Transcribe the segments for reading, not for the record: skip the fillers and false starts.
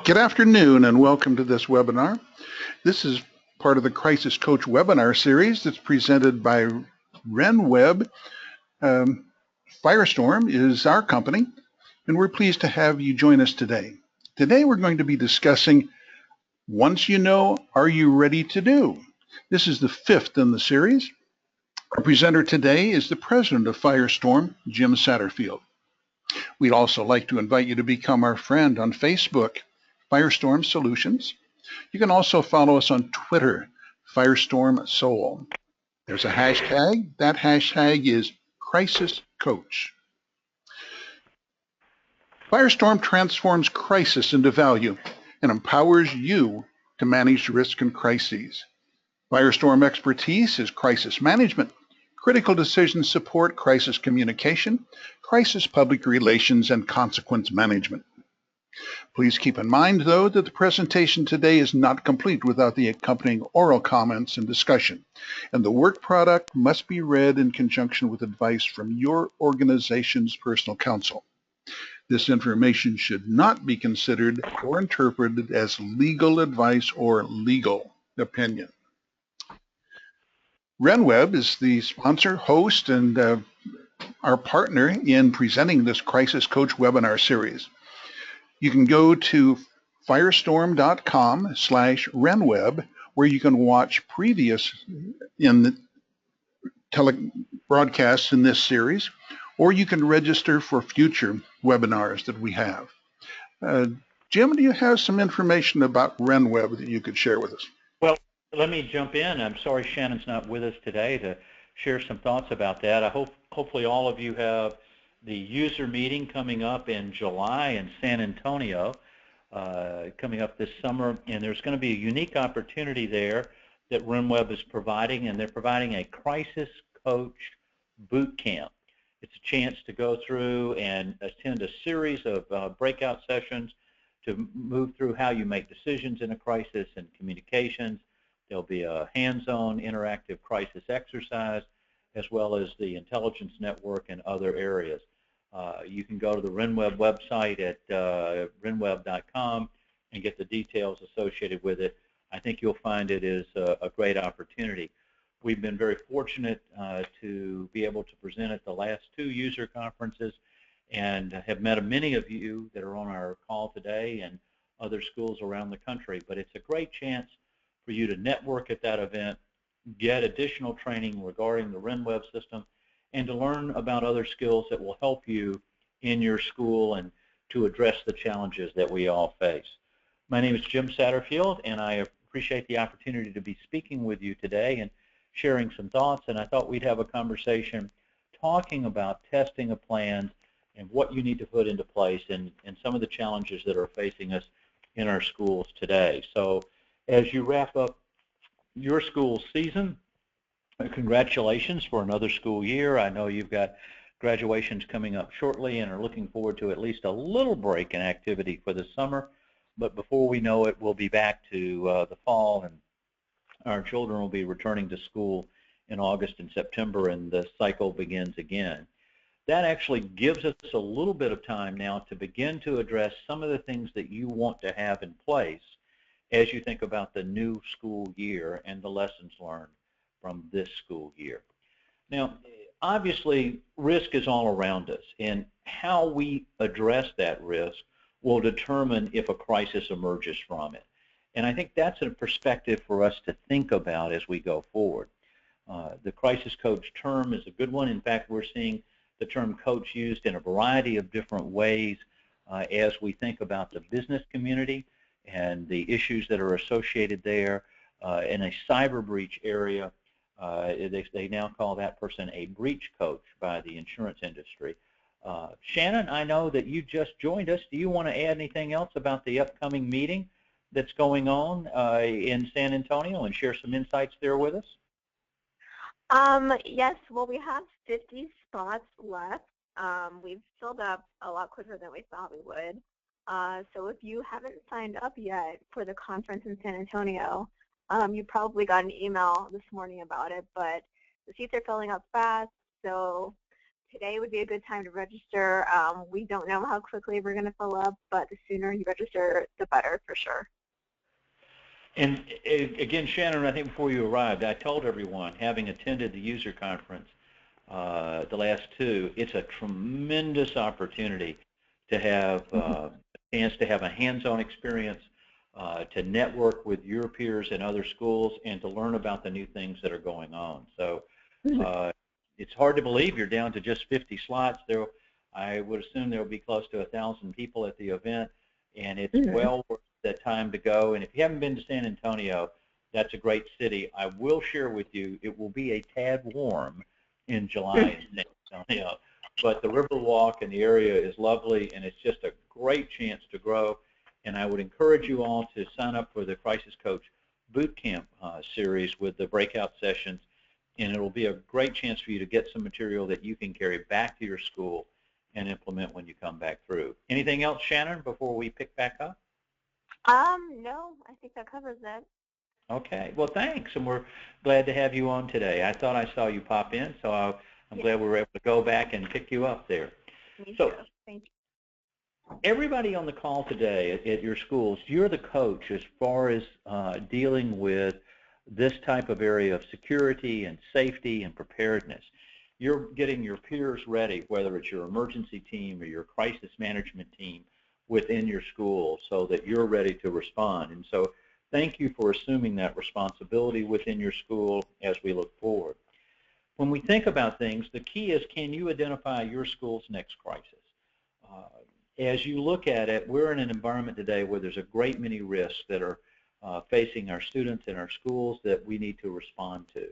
Good afternoon and welcome to this webinar. This is part of the Crisis Coach webinar series that's presented by RenWeb. Firestorm is our company, and we're pleased to have you join us today. Today we're going to be discussing Once You Know, Are You Ready to Do? This is the fifth in the series. Our presenter today is the president of Firestorm, Jim Satterfield. We'd also like to invite you to become our friend on Facebook, Firestorm Solutions. You can also follow us on Twitter, Firestorm Soul. There's a hashtag. That hashtag is Crisis Coach. Firestorm transforms crisis into value and empowers you to manage risk and crises. Firestorm expertise is crisis management, critical decision support, crisis communication, crisis public relations, and consequence management. Please keep in mind, though, that the presentation today is not complete without the accompanying oral comments and discussion, and the work product must be read in conjunction with advice from your organization's personal counsel. This information should not be considered or interpreted as legal advice or legal opinion. RenWeb is the sponsor, host, and our partner in presenting this Crisis Coach webinar series. You can go to firestorm.com/RenWeb, where you can watch previous broadcasts in this series, or you can register for future webinars that we have. Jim, do you have some information about RenWeb that you could share with us? Well, let me jump in. I'm sorry Shannon's not with us today to share some thoughts about that. Hopefully all of you have the user meeting coming up in July in San Antonio, coming up this summer, and there's going to be a unique opportunity there that RenWeb is providing, and they're providing a Crisis Coach boot camp. It's a chance to go through and attend a series of breakout sessions to move through how you make decisions in a crisis and communications. There'll be a hands-on interactive crisis exercise, as well as the intelligence network and other areas. You can go to the RenWeb website at renweb.com and get the details associated with it. I think you'll find it is a great opportunity. We've been very fortunate to be able to present at the last two user conferences and have met many of you that are on our call today and other schools around the country. But it's a great chance for you to network at that event, get additional training regarding the RenWeb system, and to learn about other skills that will help you in your school and to address the challenges that we all face. My name is Jim Satterfield, and I appreciate the opportunity to be speaking with you today and sharing some thoughts, and I thought we'd have a conversation talking about testing of plans and what you need to put into place and some of the challenges that are facing us in our schools today. So as you wrap up your school season, congratulations for another school year. I know you've got graduations coming up shortly and are looking forward to at least a little break in activity for the summer. But before we know it, we'll be back to the fall, and our children will be returning to school in August and September, and the cycle begins again. That actually gives us a little bit of time now to begin to address some of the things that you want to have in place as you think about the new school year and the lessons learned from this school year. Now, obviously, risk is all around us, and how we address that risk will determine if a crisis emerges from it. And I think that's a perspective for us to think about as we go forward. The crisis coach term is a good one. In fact, we're seeing the term coach used in a variety of different ways as we think about the business community and the issues that are associated there. In a cyber breach area, they now call that person a breach coach by the insurance industry. Shannon, I know that you just joined us. Do you want to add anything else about the upcoming meeting that's going on in San Antonio and share some insights there with us? Yes, well, we have 50 spots left. We've filled up a lot quicker than we thought we would. So if you haven't signed up yet for the conference in San Antonio, you probably got an email this morning about it, but the seats are filling up fast, so today would be a good time to register. We don't know how quickly we're going to fill up, but the sooner you register, the better for sure. And again, Shannon, I think before you arrived, I told everyone, having attended the user conference, the last two, it's a tremendous opportunity to have a chance to have a hands-on experience, to network with your peers in other schools, and to learn about the new things that are going on. So it's hard to believe you're down to just 50 slots. I would assume there will be close to 1,000 people at the event, and it's well worth that time to go. And if you haven't been to San Antonio, that's a great city. I will share with you, it will be a tad warm in July in San Antonio, but the Riverwalk and the area is lovely, and it's just a great chance to grow. And I would encourage you all to sign up for the Crisis Coach Boot Camp series with the breakout sessions, and it will be a great chance for you to get some material that you can carry back to your school and implement when you come back through. Anything else, Shannon, before we pick back up? No, I think that covers it. Okay, well, thanks, and we're glad to have you on today. I thought I saw you pop in, so I'm glad we were able to go back and pick you up there. Me too. Thank you. Everybody on the call today at your schools, you're the coach as far as dealing with this type of area of security and safety and preparedness. You're getting your peers ready, whether it's your emergency team or your crisis management team within your school, so that you're ready to respond. And so thank you for assuming that responsibility within your school as we look forward. When we think about things, the key is, can you identify your school's next crisis? As you look at it, we're in an environment today where there's a great many risks that are facing our students and our schools that we need to respond to.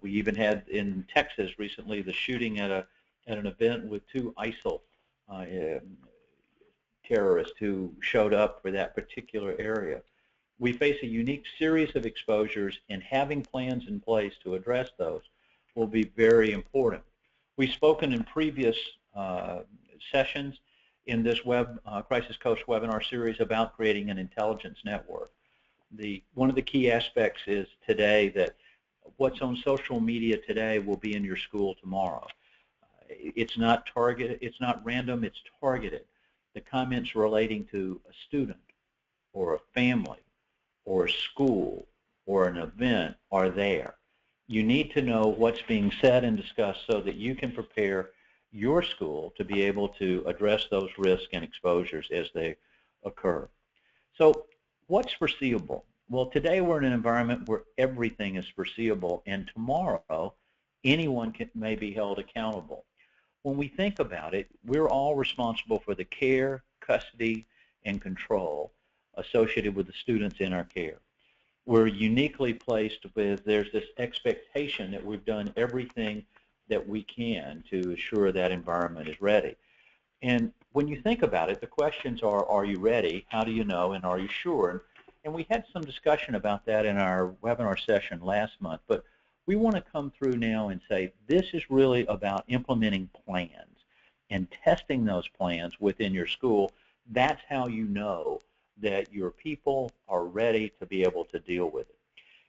We even had in Texas recently the shooting at an event with two ISIL terrorists who showed up for that particular area. We face a unique series of exposures, and having plans in place to address those will be very important. We've spoken in previous sessions in this Crisis Coach webinar series about creating an intelligence network. One of the key aspects is today that what's on social media today will be in your school tomorrow. It's not targeted, it's not random, it's targeted. The comments relating to a student or a family or a school or an event are there. You need to know what's being said and discussed so that you can prepare your school to be able to address those risks and exposures as they occur. So what's foreseeable? Well, today we're in an environment where everything is foreseeable, and tomorrow anyone may be held accountable. When we think about it, we're all responsible for the care, custody, and control associated with the students in our care. We're uniquely placed with, there's this expectation that we've done everything that we can to assure that environment is ready. And when you think about it, the questions are you ready, how do you know, and are you sure? And we had some discussion about that in our webinar session last month, but we want to come through now and say this is really about implementing plans and testing those plans within your school. That's how you know that your people are ready to be able to deal with it.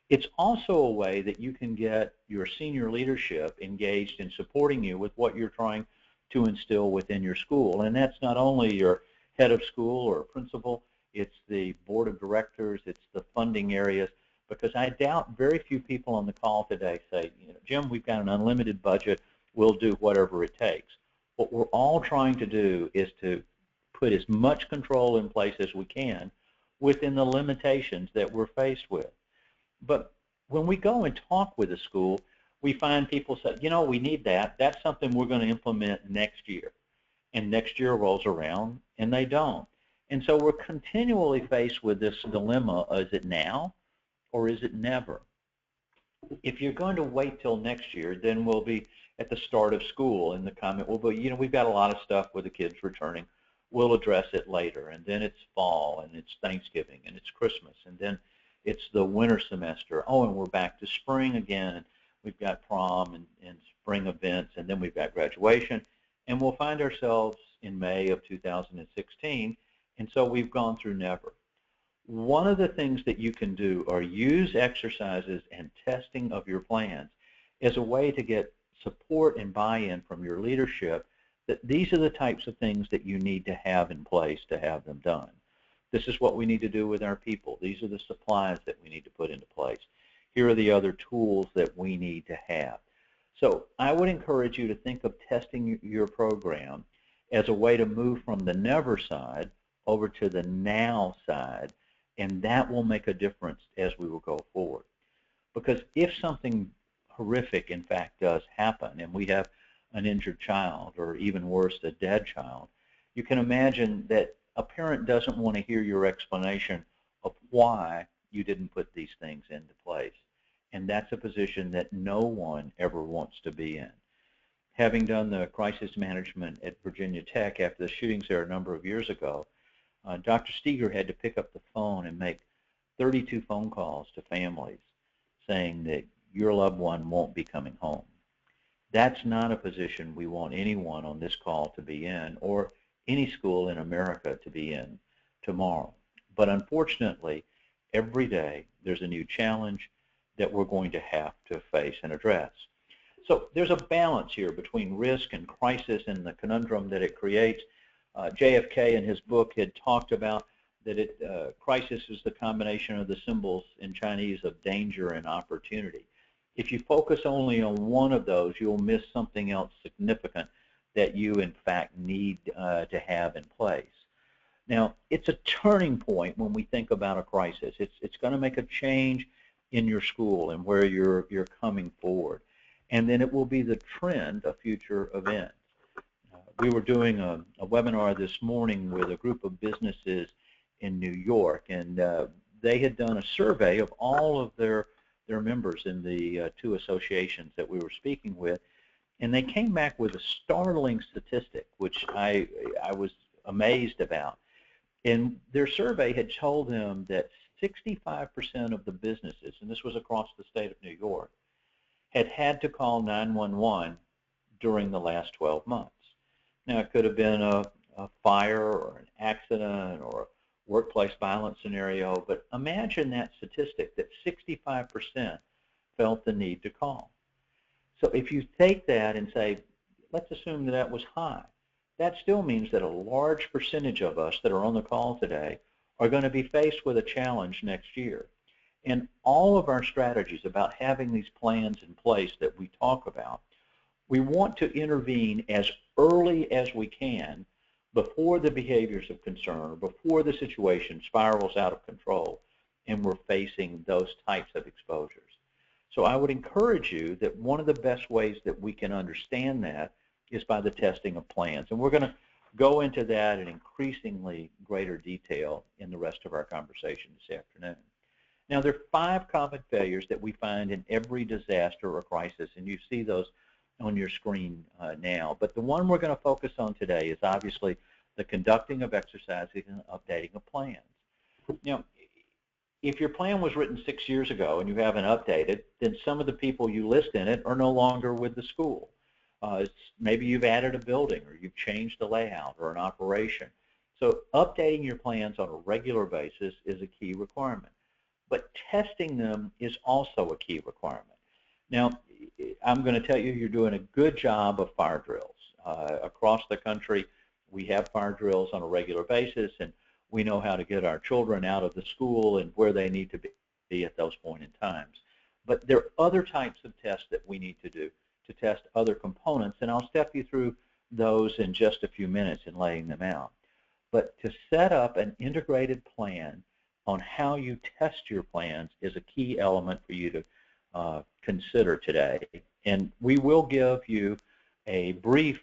It's also a way that you can get your senior leadership engaged in supporting you with what you're trying to instill within your school. And that's not only your head of school or principal, it's the board of directors, it's the funding areas, because I doubt very few people on the call today say, you know, Jim, we've got an unlimited budget, we'll do whatever it takes. What we're all trying to do is to put as much control in place as we can within the limitations that we're faced with. But when we go and talk with a school, we find people say, you know, we need that. That's something we're going to implement next year. And next year rolls around, and they don't. And so we're continually faced with this dilemma, is it now or is it never? If you're going to wait till next year, then we'll be at the start of school, and the comment will be, you know, we've got a lot of stuff with the kids returning. We'll address it later. And then it's fall, and it's Thanksgiving, and it's Christmas, and then it's the winter semester. Oh, and we're back to spring again, and we've got prom and spring events, and then we've got graduation, and we'll find ourselves in May of 2016, and so we've gone through never. One of the things that you can do are use exercises and testing of your plans as a way to get support and buy-in from your leadership that these are the types of things that you need to have in place to have them done. This is what we need to do with our people. These are the supplies that we need to put into place. Here are the other tools that we need to have. So I would encourage you to think of testing your program as a way to move from the never side over to the now side, and that will make a difference as we will go forward. Because if something horrific, in fact, does happen, and we have an injured child, or even worse, a dead child, you can imagine that a parent doesn't want to hear your explanation of why you didn't put these things into place. And that's a position that no one ever wants to be in. Having done the crisis management at Virginia Tech after the shootings there a number of years ago, Dr. Steger had to pick up the phone and make 32 phone calls to families saying that your loved one won't be coming home. That's not a position we want anyone on this call to be in, or any school in America to be in tomorrow. But unfortunately, every day there's a new challenge that we're going to have to face and address. So there's a balance here between risk and crisis and the conundrum that it creates. JFK in his book had talked about that crisis is the combination of the symbols in Chinese of danger and opportunity. If you focus only on one of those, you'll miss something else significant that you, in fact, need to have in place. Now, it's a turning point when we think about a crisis. It's going to make a change in your school and where you're coming forward. And then it will be the trend of future events. We were doing a webinar this morning with a group of businesses in New York, and they had done a survey of all of their members in the two associations that we were speaking with, and they came back with a startling statistic, which I was amazed about. And their survey had told them that 65% of the businesses, and this was across the state of New York, had to call 911 during the last 12 months. Now, it could have been a fire or an accident or a workplace violence scenario, but imagine that statistic, that 65% felt the need to call. So if you take that and say, let's assume that that was high, that still means that a large percentage of us that are on the call today are going to be faced with a challenge next year. And all of our strategies about having these plans in place that we talk about, we want to intervene as early as we can before the behaviors of concern, before the situation spirals out of control and we're facing those types of exposures. So I would encourage you that one of the best ways that we can understand that is by the testing of plans. And we're going to go into that in increasingly greater detail in the rest of our conversation this afternoon. Now, there are 5 common failures that we find in every disaster or crisis, and you see those on your screen now. But the one we're going to focus on today is obviously the conducting of exercises and updating of plans. Now, if your plan was written 6 years ago and you haven't updated, then some of the people you list in it are no longer with the school. Maybe you've added a building or you've changed a layout or an operation. So updating your plans on a regular basis is a key requirement. But testing them is also a key requirement. Now, I'm going to tell you, you're doing a good job of fire drills. Across the country, we have fire drills on a regular basis, and we know how to get our children out of the school and where they need to be at those points in times. But there are other types of tests that we need to do to test other components, and I'll step you through those in just a few minutes in laying them out. But to set up an integrated plan on how you test your plans is a key element for you to consider today. And we will give you a brief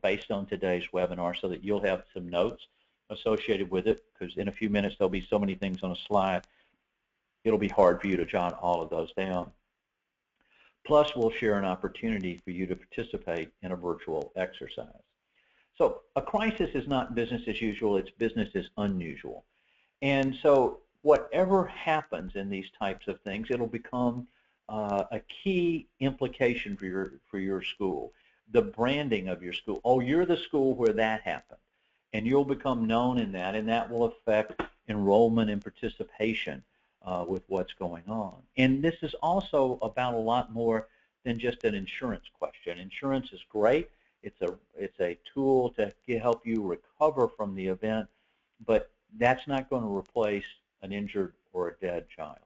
based on today's webinar so that you'll have some notes associated with it, because in a few minutes there'll be so many things on a slide, it'll be hard for you to jot all of those down. Plus, we'll share an opportunity for you to participate in a virtual exercise. So a crisis is not business as usual, it's business as unusual. And so whatever happens in these types of things, it'll become a key implication for your school. The branding of your school. Oh, you're the school where that happened. And you'll become known in that, and that will affect enrollment and participation with what's going on. And this is also about a lot more than just an insurance question. Insurance is great. It's a tool to help you recover from the event, but that's not going to replace an injured or a dead child.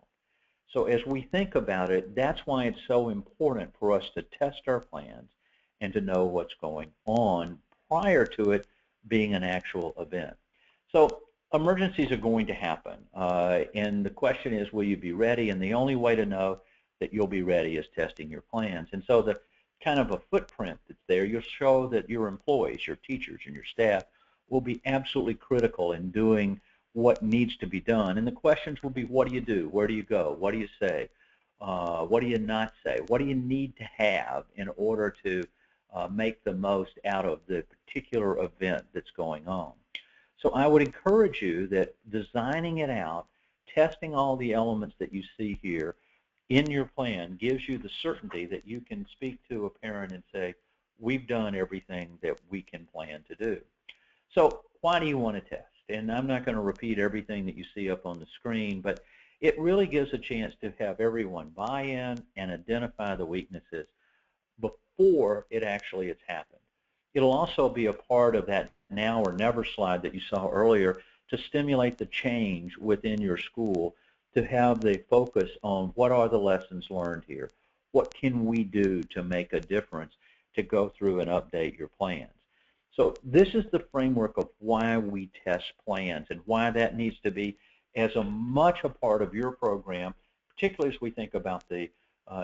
So as we think about it, that's why it's so important for us to test our plans and to know what's going on prior to it being an actual event. So emergencies are going to happen, and the question is, will you be ready? And the only way to know that you'll be ready is testing your plans. And so the kind of a footprint that's there, you'll show that your employees, your teachers, and your staff will be absolutely critical in doing what needs to be done. And the questions will be, what do you do? Where do you go? What do you say? What do you not say? What do you need to have in order to make the most out of the particular event that's going on? So I would encourage you that designing it out, testing all the elements that you see here in your plan gives you the certainty that you can speak to a parent and say, we've done everything that we can plan to do. So why do you want to test? And I'm not going to repeat everything that you see up on the screen, but it really gives a chance to have everyone buy in and identify the weaknesses before it actually has happened. It'll also be a part of that now or never slide that you saw earlier to stimulate the change within your school, to have the focus on what are the lessons learned here, what can we do to make a difference, to go through and update your plans. So this is the framework of why we test plans and why that needs to be as much a part of your program, particularly as we think about the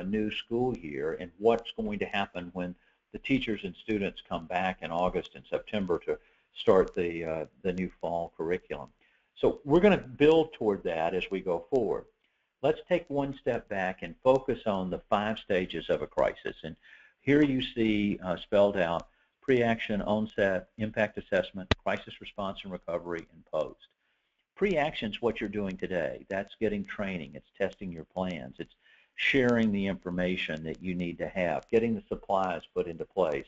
new school year and what's going to happen when the teachers and students come back in August and September to start the new fall curriculum. So we're going to build toward that as we go forward. Let's take one step back and focus on the 5 stages of a crisis. And here you see spelled out pre-action, onset, impact assessment, crisis response and recovery, and post. Pre-action is what you're doing today. That's getting training. It's testing your plans. It's sharing the information that you need to have, getting the supplies put into place,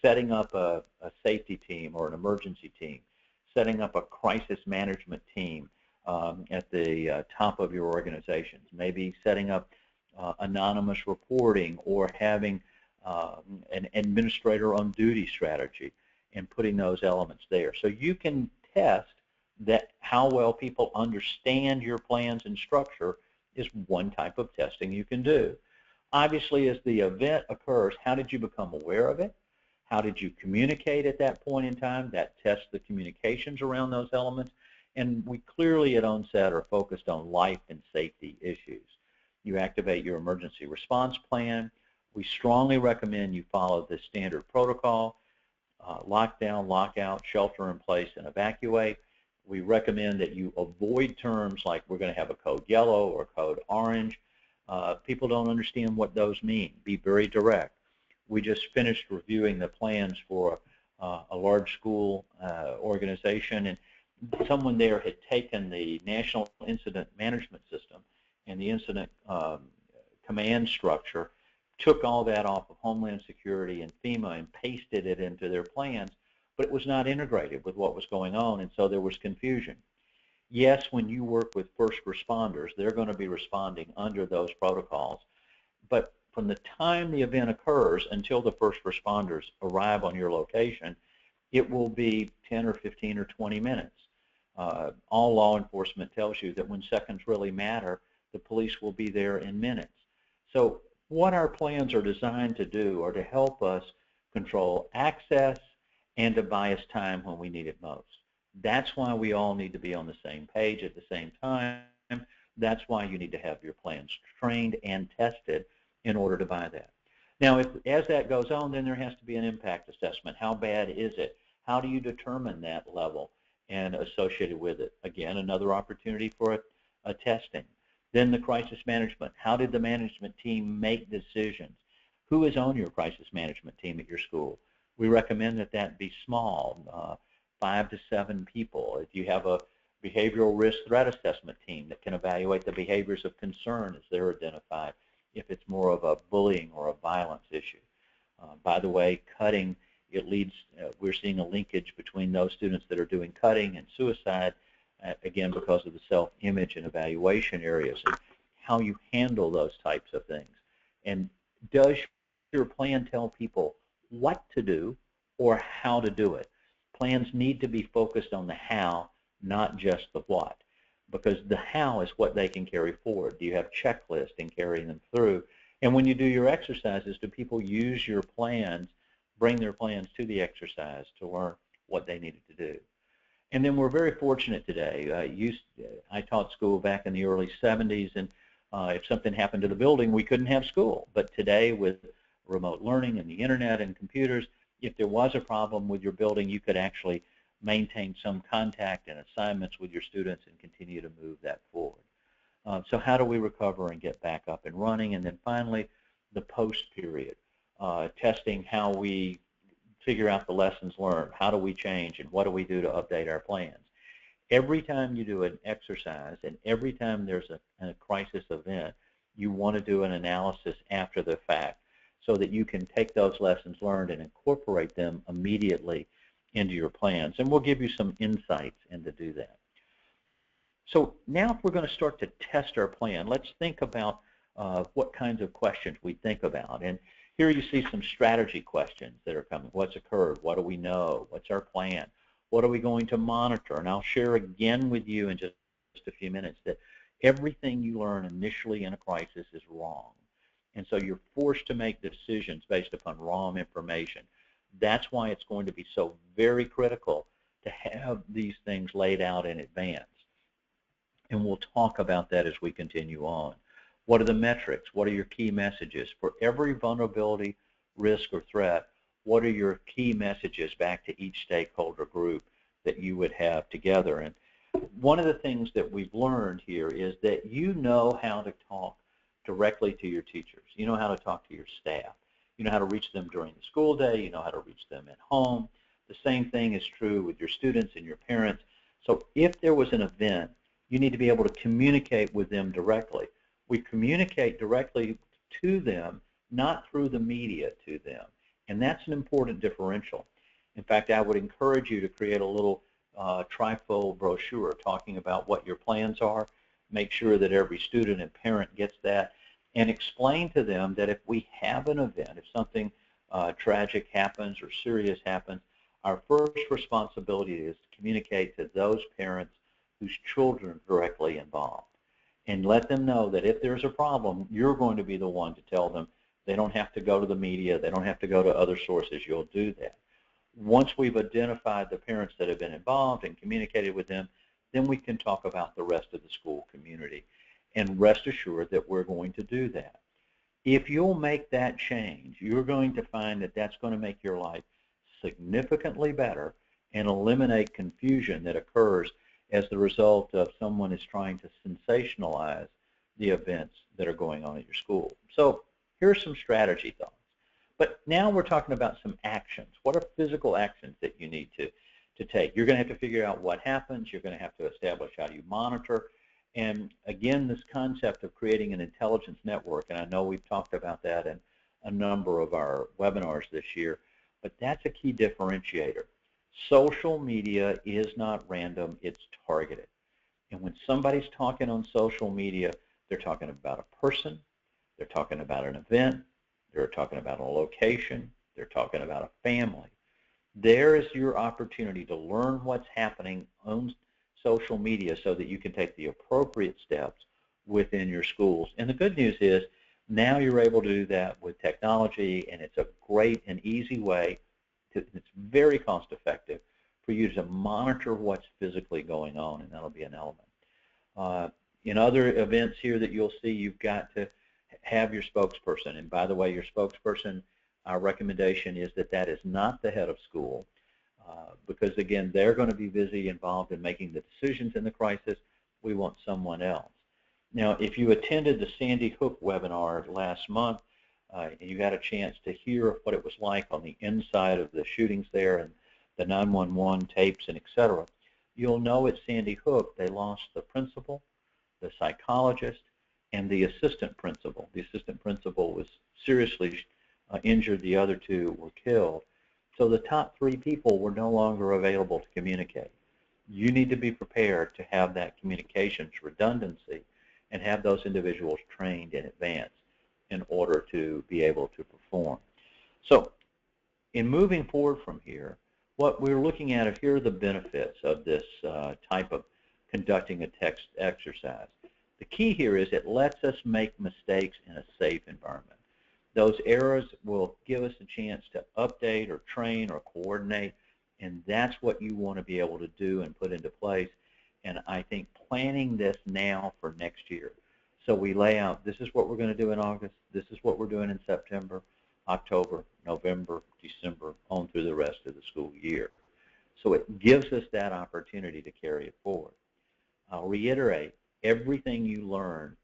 setting up a safety team or an emergency team, setting up a crisis management team at the top of your organizations, maybe setting up anonymous reporting or having an administrator on duty strategy and putting those elements there. So you can test that how well people understand your plans and structure is one type of testing you can do. Obviously, as the event occurs, how did you become aware of it? How did you communicate at that point in time? That tests the communications around those elements. And we clearly at onset are focused on life and safety issues. You activate your emergency response plan. We strongly recommend you follow the standard protocol, lockdown, lockout, shelter in place, and evacuate. We recommend that you avoid terms like we're going to have a code yellow or code orange. People don't understand what those mean. Be very direct. We just finished reviewing the plans for a large school organization, and someone there had taken the National Incident Management System and the incident command structure, took all that off of Homeland Security and FEMA and pasted it into their plans, but it was not integrated with what was going on, and so there was confusion. Yes, when you work with first responders, they're going to be responding under those protocols, but from the time the event occurs until the first responders arrive on your location, it will be 10 or 15 or 20 minutes. All law enforcement tells you that when seconds really matter, the police will be there in minutes. So what our plans are designed to do are to help us control access and to buy us time when we need it most. That's why we all need to be on the same page at the same time. That's why you need to have your plans trained and tested in order to buy that. Now, as that goes on, then there has to be an impact assessment. How bad is it? How do you determine that level and associated with it? Again, another opportunity for a testing. Then the crisis management. How did the management team make decisions? Who is on your crisis management team at your school? We recommend that that be small, 5 to 7 people. If you have a behavioral risk threat assessment team that can evaluate the behaviors of concern as they're identified, if it's more of a bullying or a violence issue. By the way, cutting, it leads, we're seeing a linkage between those students that are doing cutting and suicide, again, because of the self-image and evaluation areas and how you handle those types of things. And does your plan tell people what to do or how to do it? Plans need to be focused on the how, not just the what, because the how is what they can carry forward. Do you have checklists and carrying them through? And when you do your exercises, do people use your plans, bring their plans to the exercise to learn what they needed to do? And then we're very fortunate today. I taught school back in the early 70s, and if something happened to the building, we couldn't have school. But today, with remote learning and the internet and computers, if there was a problem with your building, you could actually maintain some contact and assignments with your students and continue to move that forward. So how do we recover and get back up and running? And then finally, the post period, testing how we figure out the lessons learned. How do we change, and what do we do to update our plans? Every time you do an exercise and every time there's a crisis event, you want to do an analysis after the fact so that you can take those lessons learned and incorporate them immediately into your plans. And we'll give you some insights into do that. So now if we're going to start to test our plan, let's think about what kinds of questions we think about. And here you see some strategy questions that are coming. What's occurred? What do we know? What's our plan? What are we going to monitor? And I'll share again with you in just a few minutes that everything you learn initially in a crisis is wrong. And so you're forced to make decisions based upon wrong information. That's why it's going to be so very critical to have these things laid out in advance. And we'll talk about that as we continue on. What are the metrics? What are your key messages? For every vulnerability, risk, or threat, what are your key messages back to each stakeholder group that you would have together? And one of the things that we've learned here is that you know how to talk directly to your teachers. You know how to talk to your staff. You know how to reach them during the school day. You know how to reach them at home. The same thing is true with your students and your parents. So if there was an event, you need to be able to communicate with them directly. We communicate directly to them, not through the media to them. And that's an important differential. In fact, I would encourage you to create a little trifold brochure talking about what your plans are. Make sure that every student and parent gets that, and explain to them that if we have an event, if something tragic happens or serious happens, our first responsibility is to communicate to those parents whose children are directly involved, and let them know that if there's a problem, you're going to be the one to tell them. They don't have to go to the media. They don't have to go to other sources. You'll do that. Once we've identified the parents that have been involved and communicated with them, then we can talk about the rest of the school community. And rest assured that we're going to do that. If you'll make that change, you're going to find that that's going to make your life significantly better and eliminate confusion that occurs as the result of someone is trying to sensationalize the events that are going on at your school. So here's some strategy thoughts. But now we're talking about some actions. What are physical actions that you need to take? You're going to have to figure out what happens. You're going to have to establish how you monitor. And again, this concept of creating an intelligence network, and I know we've talked about that in a number of our webinars this year, but that's a key differentiator. Social media is not random, it's targeted. And when somebody's talking on social media, they're talking about a person, they're talking about an event, they're talking about a location, they're talking about a family. There is your opportunity to learn what's happening on social media so that you can take the appropriate steps within your schools. And the good news is now you're able to do that with technology, and it's a great and easy way it's very cost effective for you to monitor what's physically going on, and that'll be an element. In other events here that you'll see, you've got to have your spokesperson. And by the way, your spokesperson, our recommendation is that that is not the head of school, because again, they're going to be busy involved in making the decisions in the crisis. We want someone else. Now, if you attended the Sandy Hook webinar last month, and you had a chance to hear what it was like on the inside of the shootings there and the 911 tapes and etc., you'll know at Sandy Hook they lost the principal, the psychologist, and the assistant principal. The assistant principal was seriously injured. The other two were killed. So the top three people were no longer available to communicate. You need to be prepared to have that communications redundancy and have those individuals trained in advance. in order to be able to perform. So in moving forward from here, what we're looking at here are the benefits of this type of conducting a text exercise. The key here is it lets us make mistakes in a safe environment. Those errors will give us a chance to update or train or coordinate, and that's what you want to be able to do and put into place. And I think planning this now for next year. So we lay out, this is what we're going to do in August, this is what we're doing in September, October, November, December, on through the rest of the school year. So it gives us that opportunity to carry it forward. I'll reiterate, everything you learn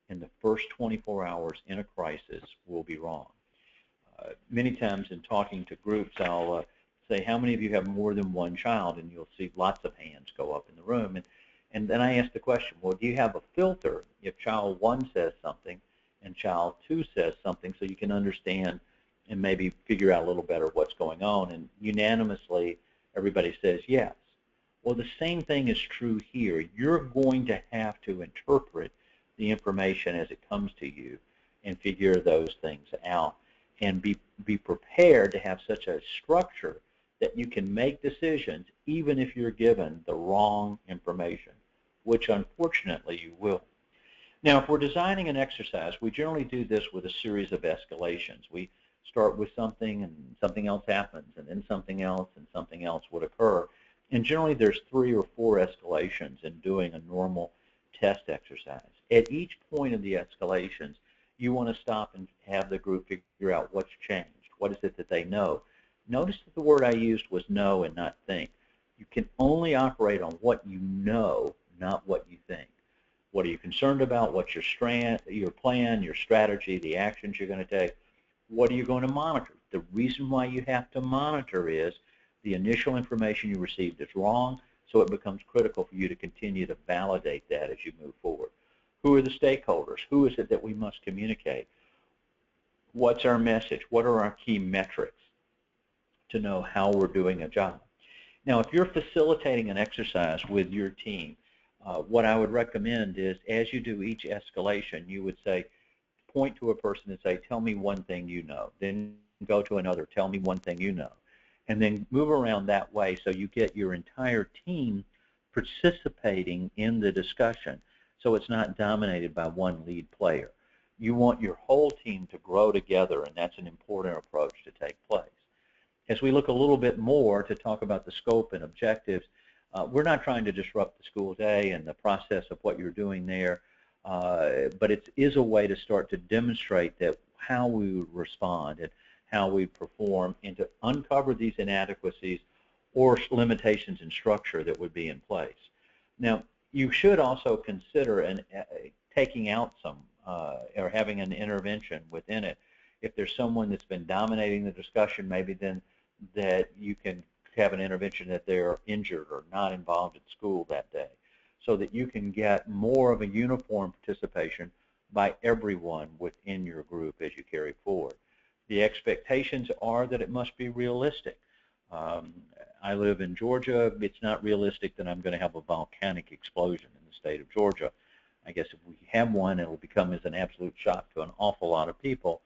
in the first 24 hours in a crisis will be wrong. Many times in talking to groups, I'll say, how many of you have more than one child? And you'll see lots of hands go up in the room. And then I ask the question, well, do you have a filter if child 1 says something and child 2 says something, so you can understand and maybe figure out a little better what's going on? And unanimously, everybody says yes. Well, the same thing is true here. You're going to have to interpret the information as it comes to you and figure those things out, and be prepared to have such a structure that you can make decisions even if you're given the wrong information, which unfortunately you will. Now, if we're designing an exercise, we generally do this with a series of escalations. We start with something, and something else happens, and then something else, and something else would occur. And generally there's 3 or 4 escalations in doing a normal test exercise. At each point of the escalations, you want to stop and have the group figure out what's changed. What is it that they know? Notice that the word I used was know and not think. You can only operate on what you know, not what you think. What are you concerned about? What's your plan, your strategy, the actions you're going to take? What are you going to monitor? The reason why you have to monitor is the initial information you received is wrong, so it becomes critical for you to continue to validate that as you move forward. Who are the stakeholders? Who is it that we must communicate? What's our message? What are our key metrics to know how we're doing a job? Now, if you're facilitating an exercise with your team, what I would recommend is, as you do each escalation, you would say, point to a person and say, tell me one thing you know. Then go to another, tell me one thing you know. And then move around that way so you get your entire team participating in the discussion, so it's not dominated by one lead player. You want your whole team to grow together, and that's an important approach to take place. As we look a little bit more to talk about the scope and objectives, we're not trying to disrupt the school day and the process of what you're doing there, but it is a way to start to demonstrate that how we would respond and how we perform, and to uncover these inadequacies or limitations in structure that would be in place. Now, you should also consider taking out some or having an intervention within it. If there's someone that's been dominating the discussion, maybe then that you can have an intervention that they're injured or not involved in school that day, so that you can get more of a uniform participation by everyone within your group as you carry forward. The expectations are that it must be realistic. I live in Georgia. It's not realistic that I'm going to have a volcanic explosion in the state of Georgia. I guess if we have one, it will become as an absolute shock to an awful lot of people.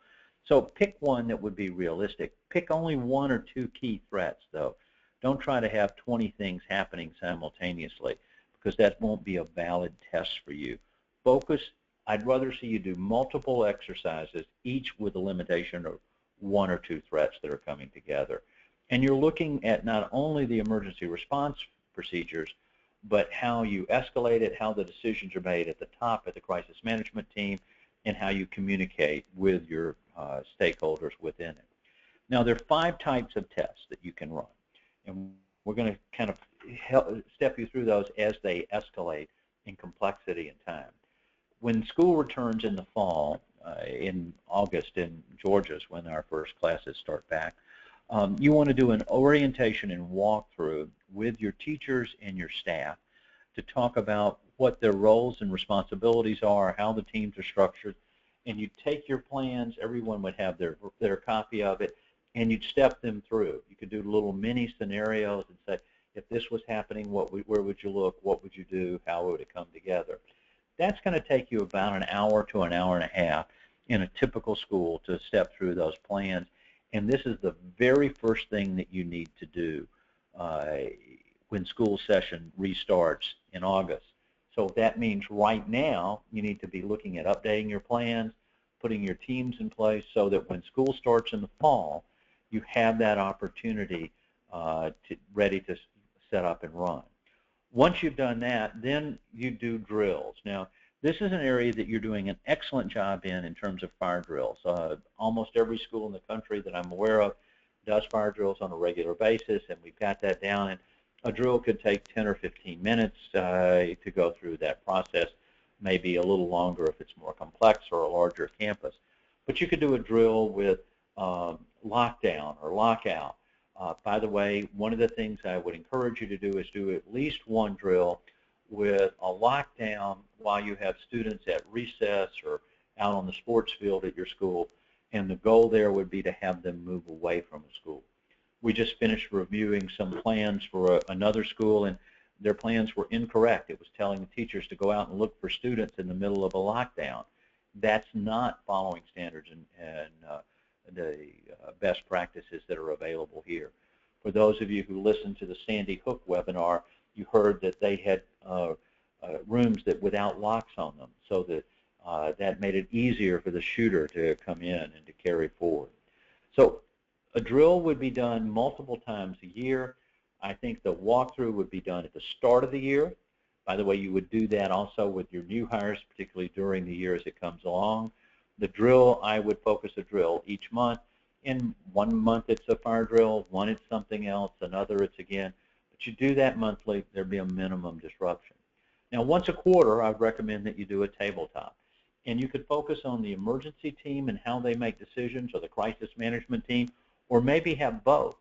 So pick one that would be realistic. Pick only 1 or 2 key threats, though. Don't try to have 20 things happening simultaneously, because that won't be a valid test for you. Focus. I'd rather see you do multiple exercises, each with a limitation of 1 or 2 threats that are coming together. And you're looking at not only the emergency response procedures, but how you escalate it, how the decisions are made at the top at the crisis management team, and how you communicate with your stakeholders within it. Now, there are 5 types of tests that you can run, and we're going to kind of step you through those as they escalate in complexity and time. When school returns in the fall, in August in Georgia is when our first classes start back, you want to do an orientation and walkthrough with your teachers and your staff to talk about what their roles and responsibilities are, how the teams are structured, and you'd take your plans, everyone would have their copy of it, and you'd step them through. You could do little mini scenarios and say, if this was happening, where would you look, what would you do, how would it come together? That's going to take you about an hour to an hour and a half, in a typical school to step through those plans. And this is the very first thing that you need to do when school session restarts in August. So that means right now you need to be looking at updating your plans, putting your teams in place so that when school starts in the fall, you have that opportunity ready to set up and run. Once you've done that, then you do drills. Now, this is an area that you're doing an excellent job in terms of fire drills. Almost every school in the country that I'm aware of does fire drills on a regular basis, and we've got that down. And a drill could take 10 or 15 minutes to go through that process, maybe a little longer if it's more complex or a larger campus. But you could do a drill with lockdown or lockout. By the way, one of the things I would encourage you to do is do at least one drill with a lockdown while you have students at recess or out on the sports field at your school, and the goal there would be to have them move away from the school. We just finished reviewing some plans for another school, and their plans were incorrect. It was telling the teachers to go out and look for students in the middle of a lockdown. That's not following standards and the best practices that are available here. For those of you who listened to the Sandy Hook webinar, you heard that they had rooms that without locks on them, so that that made it easier for the shooter to come in and to carry forward. So a drill would be done multiple times a year. I think the walkthrough would be done at the start of the year. By the way, you would do that also with your new hires, particularly during the year as it comes along. The drill, I would focus a drill each month. In 1 month it's a fire drill, one it's something else, another it's again. But you do that monthly, there'd be a minimum disruption. Now, once a quarter, I'd recommend that you do a tabletop. And you could focus on the emergency team and how they make decisions, or the crisis management team, or maybe have both.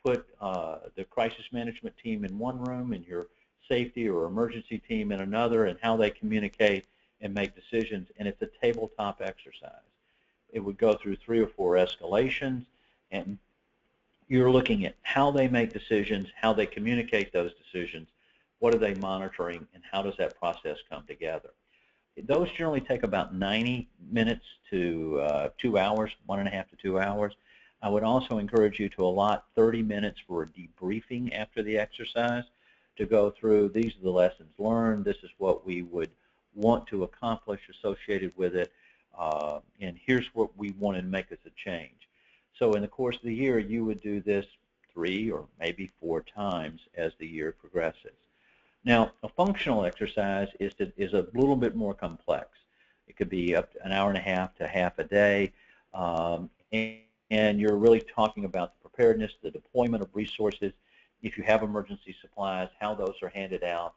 Put the crisis management team in one room and your safety or emergency team in another, and how they communicate and make decisions, and it's a tabletop exercise. It would go through 3 or 4 escalations, and you're looking at how they make decisions, how they communicate those decisions, what are they monitoring, and how does that process come together. Those generally take about 90 minutes to 2 hours, 1.5 to 2 hours. I would also encourage you to allot 30 minutes for a debriefing after the exercise to go through, these are the lessons learned, this is what we would want to accomplish associated with it, and here's what we want to make as a change. So in the course of the year, you would do this 3 or maybe 4 times as the year progresses. Now, a functional exercise is a little bit more complex. It could be up to 1.5 hours to half a day, and you're really talking about the preparedness, the deployment of resources, if you have emergency supplies, how those are handed out,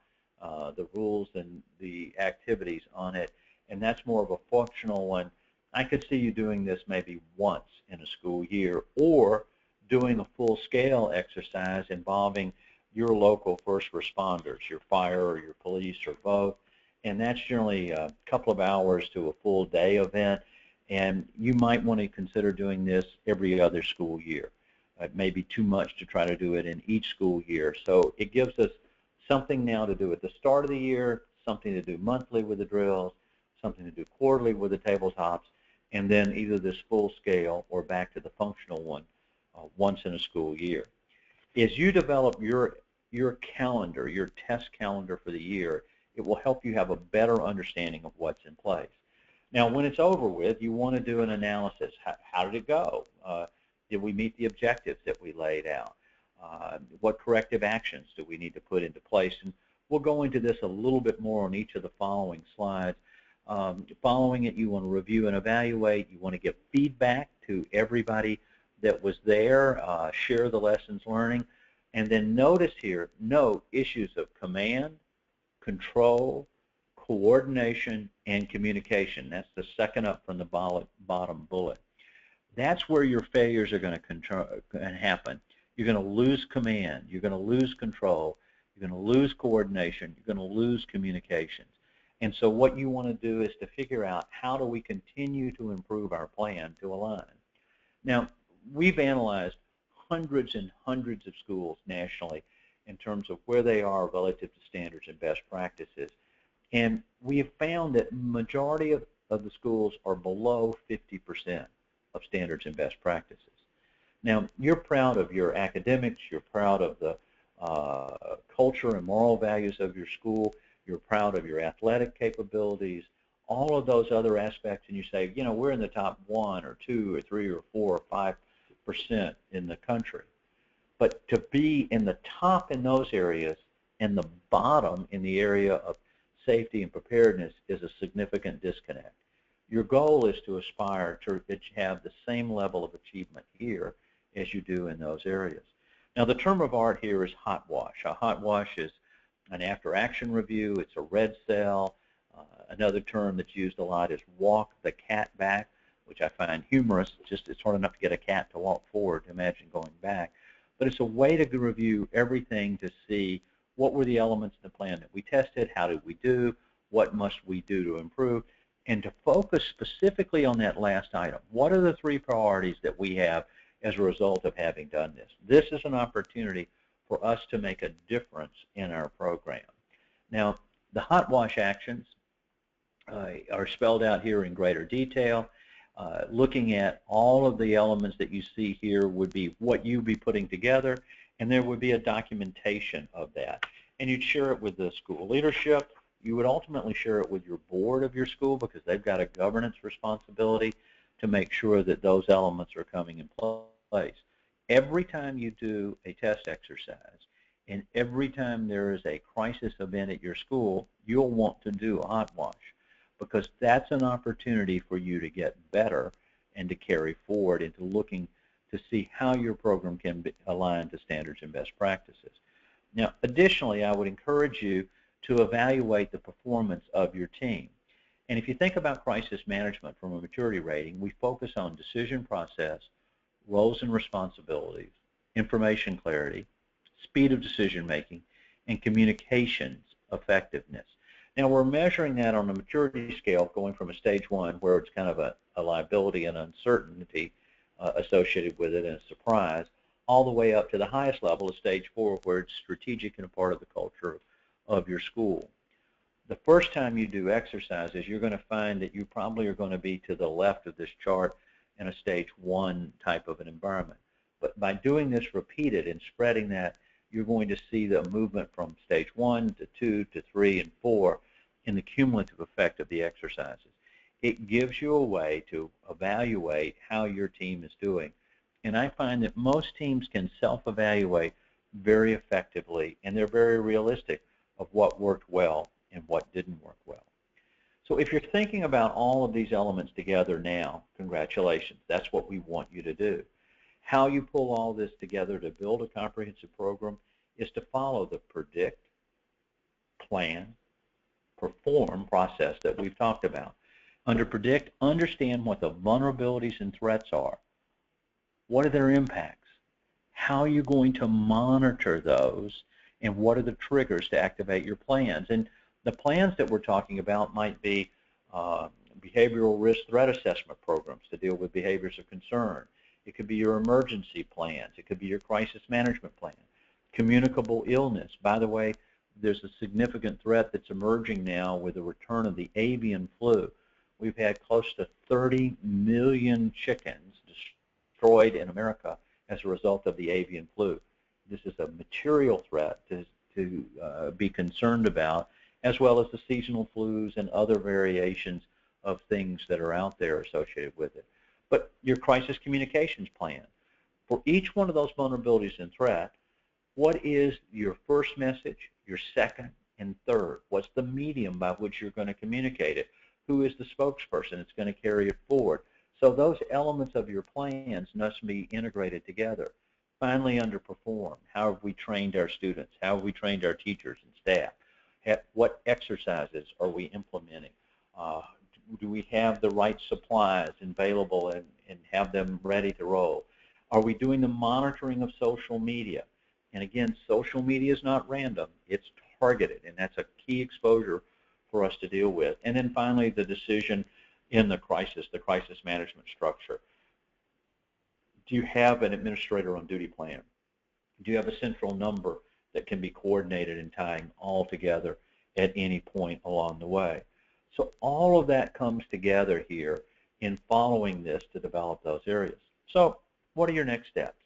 the rules and the activities on it, and that's more of a functional one. I could see you doing this maybe once in a school year, or doing a full-scale exercise involving your local first responders, your fire or your police or both, and that's generally a couple of hours to a full day event, and you might want to consider doing this every other school year. It may be too much to try to do it in each school year, so it gives us something now to do at the start of the year, something to do monthly with the drills, something to do quarterly with the tabletops, and then either this full scale or back to the functional one once in a school year. As you develop your calendar, your test calendar for the year, it will help you have a better understanding of what's in place. Now, when it's over with, you want to do an analysis. How did it go? Did we meet the objectives that we laid out? What corrective actions do we need to put into place? And we'll go into this a little bit more on each of the following slides. Following it, you want to review and evaluate. You want to give feedback to everybody that was there, share the lessons learning, and then note issues of command, control, coordination, and communication. That's the second up from the bottom bullet. That's where your failures are going to happen. You're going to lose command, you're going to lose control, you're going to lose coordination, you're going to lose communications. And so what you want to do is to figure out, how do we continue to improve our plan to align? Now, we've analyzed hundreds and hundreds of schools nationally in terms of where they are relative to standards and best practices. And we have found that majority of of the schools are below 50% of standards and best practices. Now, you're proud of your academics, you're proud of the culture and moral values of your school, you're proud of your athletic capabilities, all of those other aspects, and you say, you know, we're in the top 1 or 2 or 3 or 4 or 5% in the country. But to be in the top in those areas and the bottom in the area of safety and preparedness is a significant disconnect. Your goal is to aspire to have the same level of achievement here as you do in those areas. Now, the term of art here is hot wash. A hot wash is an after-action review. It's a red cell. Another term that's used a lot is walk the cat back, which I find humorous. It's hard enough to get a cat to walk forward. Imagine going back. But it's a way to review everything to see what were the elements in the plan that we tested, how did we do, what must we do to improve, and to focus specifically on that last item. What are the 3 priorities that we have as a result of having done this? This is an opportunity for us to make a difference in our program. Now, the hot wash actions are spelled out here in greater detail. Looking at all of the elements that you see here would be what you'd be putting together, and there would be a documentation of that. And you'd share it with the school leadership. You would ultimately share it with your board of your school because they've got a governance responsibility to make sure that those elements are coming in place. Every time you do a test exercise and every time there is a crisis event at your school, you'll want to do a hot wash because that's an opportunity for you to get better and to carry forward into looking to see how your program can be aligned to standards and best practices. Now, additionally, I would encourage you to evaluate the performance of your team. And if you think about crisis management from a maturity rating, we focus on decision process, roles and responsibilities, information clarity, speed of decision making, and communications effectiveness. Now, we're measuring that on a maturity scale going from a stage 1 where it's kind of a liability and uncertainty associated with it and a surprise, all the way up to the highest level of stage 4 where it's strategic and a part of the culture of your school. The first time you do exercises, you're going to find that you probably are going to be to the left of this chart in a stage 1 type of an environment. But by doing this repeated and spreading that, you're going to see the movement from stage 1 to 2 to 3 and 4 in the cumulative effect of the exercises. It gives you a way to evaluate how your team is doing. And I find that most teams can self-evaluate very effectively, and they're very realistic of what worked well and what didn't work well. So if you're thinking about all of these elements together now, congratulations, that's what we want you to do. How you pull all this together to build a comprehensive program is to follow the predict, plan, perform process that we've talked about. Under predict, understand what the vulnerabilities and threats are. What are their impacts? How are you going to monitor those? And what are the triggers to activate your plans? And the plans that we're talking about might be behavioral risk threat assessment programs to deal with behaviors of concern. It could be your emergency plans. It could be your crisis management plan. Communicable illness. By the way, there's a significant threat that's emerging now with the return of the avian flu. We've had close to 30 million chickens destroyed in America as a result of the avian flu. This is a material threat to be concerned about, as well as the seasonal flus and other variations of things that are out there associated with it. But your crisis communications plan. For each one of those vulnerabilities and threat, what is your first message, your second, and third? What's the medium by which you're going to communicate it? Who is the spokesperson that's going to carry it forward? So those elements of your plans must be integrated together. Finally, under perform. How have we trained our students? How have we trained our teachers and staff? What exercises are we implementing? Do we have the right supplies available and have them ready to roll? Are we doing the monitoring of social media? And again, social media is not random. It's targeted, and that's a key exposure for us to deal with. And then finally, the decision in the crisis management structure. Do you have an administrator on duty plan? Do you have a central number that can be coordinated and tying all together at any point along the way? So all of that comes together here in following this to develop those areas. So what are your next steps?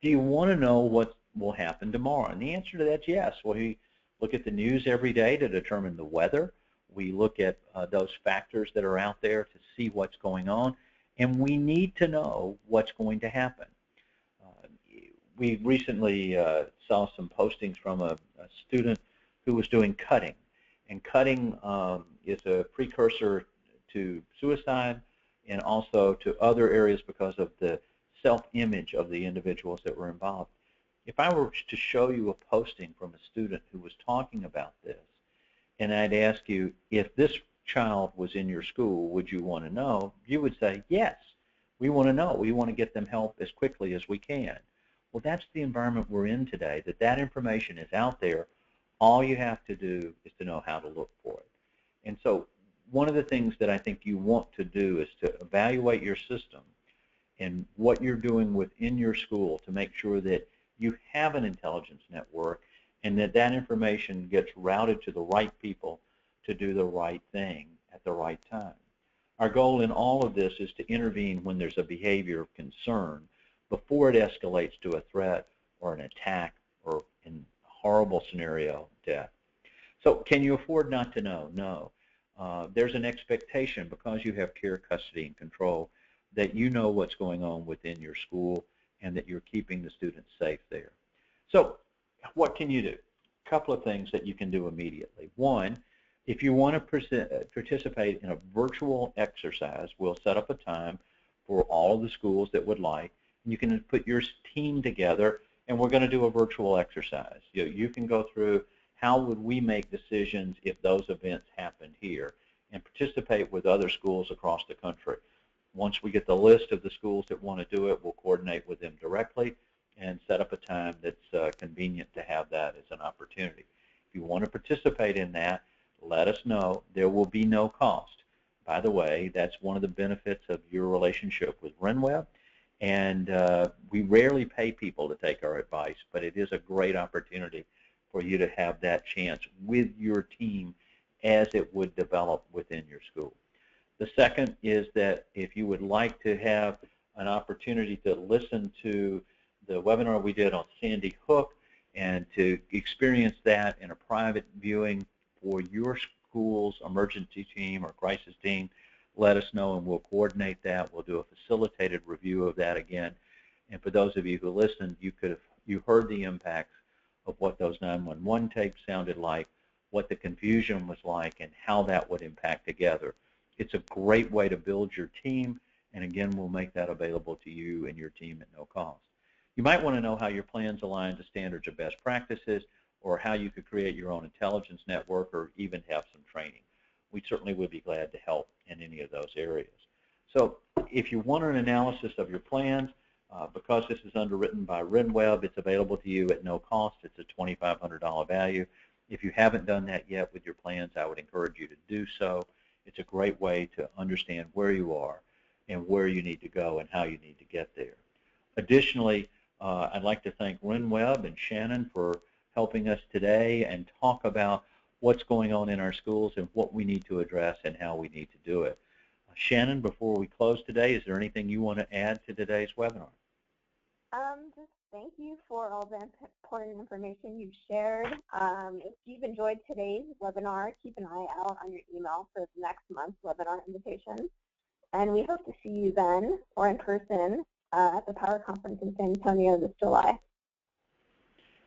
Do you want to know what will happen tomorrow? And the answer to that is yes. We look at the news every day to determine the weather. We look at those factors that are out there to see what's going on, and we need to know what's going to happen. We recently saw some postings from a student who was doing cutting, and cutting is a precursor to suicide and also to other areas because of the self-image of the individuals that were involved. If I were to show you a posting from a student who was talking about this, and I'd ask you, if this child was in your school, would you want to know? You would say, yes, we want to know. We want to get them help as quickly as we can. Well, that's the environment we're in today, that information is out there. All you have to do is to know how to look for it. And so one of the things that I think you want to do is to evaluate your system and what you're doing within your school to make sure that you have an intelligence network and that that information gets routed to the right people to do the right thing at the right time. Our goal in all of this is to intervene when there's a behavior of concern before it escalates to a threat or an attack or, in a horrible scenario, death. So can you afford not to know? No. There's an expectation because you have care, custody, and control that you know what's going on within your school and that you're keeping the students safe there. So what can you do? A couple of things that you can do immediately. One, if you want to participate in a virtual exercise, we'll set up a time for all of the schools that would like. You can put your team together, and we're going to do a virtual exercise. You can go through how would we make decisions if those events happened here, and participate with other schools across the country. Once we get the list of the schools that want to do it, we'll coordinate with them directly and set up a time that's convenient to have that as an opportunity. If you want to participate in that, let us know. There will be no cost. By the way, that's one of the benefits of your relationship with RenWeb, and we rarely pay people to take our advice, but it is a great opportunity for you to have that chance with your team as it would develop within your school. The second is that if you would like to have an opportunity to listen to the webinar we did on Sandy Hook and to experience that in a private viewing for your school's emergency team or crisis team, let us know and we'll coordinate that. We'll do a facilitated review of that again. And for those of you who listened, you heard the impacts of what those 911 tapes sounded like, what the confusion was like, and how that would impact together. It's a great way to build your team, and again, we'll make that available to you and your team at no cost. You might want to know how your plans align to standards or best practices, or how you could create your own intelligence network, or even have some training. We certainly would be glad to help in any of those areas. So if you want an analysis of your plans, because this is underwritten by RenWeb, it's available to you at no cost. It's a $2,500 value. If you haven't done that yet with your plans, I would encourage you to do so. It's a great way to understand where you are and where you need to go and how you need to get there. Additionally, I'd like to thank RenWeb and Shannon for helping us today and talk about what's going on in our schools and what we need to address and how we need to do it. Shannon, before we close today, is there anything you want to add to today's webinar? Just thank you for all the important information you've shared. If you've enjoyed today's webinar, keep an eye out on your email for next month's webinar invitation. And we hope to see you then or in person at the Power Conference in San Antonio this July.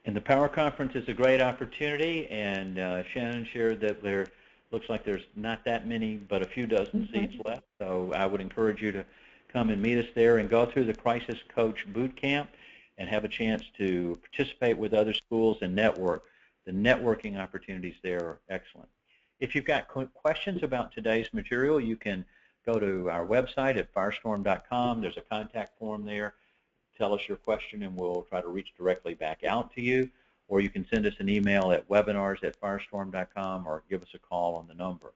And the Power Conference is a great opportunity, and Shannon shared that there looks like there's not that many, but a few dozen seats left. So I would encourage you to come and meet us there and go through the Crisis Coach Boot Camp and have a chance to participate with other schools and network. The networking opportunities there are excellent. If you've got questions about today's material, you can go to our website at firestorm.com. There's a contact form there. Tell us your question and we'll try to reach directly back out to you. Or you can send us an email at webinars@firestorm.com or give us a call on the number.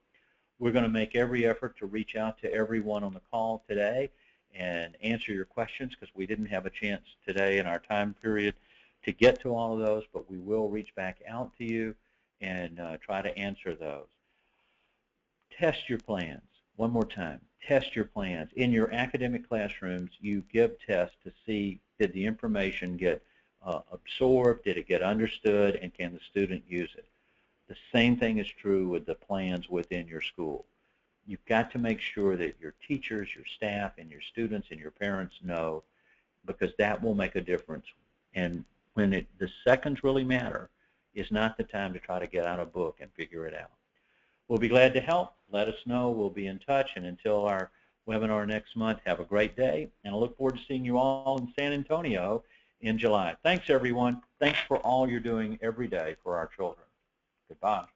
We're going to make every effort to reach out to everyone on the call today and answer your questions, because we didn't have a chance today in our time period to get to all of those, but we will reach back out to you and try to answer those. test your plans. One more time, test your plans. In your academic classrooms, you give tests to see, did the information get absorbed, did it get understood, and can the student use it? The same thing is true with the plans within your school. You've got to make sure that your teachers, your staff, and your students and your parents know, because that will make a difference. And when the seconds really matter, is not the time to try to get out a book and figure it out. We'll be glad to help. Let us know. We'll be in touch. And until our webinar next month, have a great day. And I look forward to seeing you all in San Antonio in July. Thanks, everyone. Thanks for all you're doing every day for our children. Goodbye.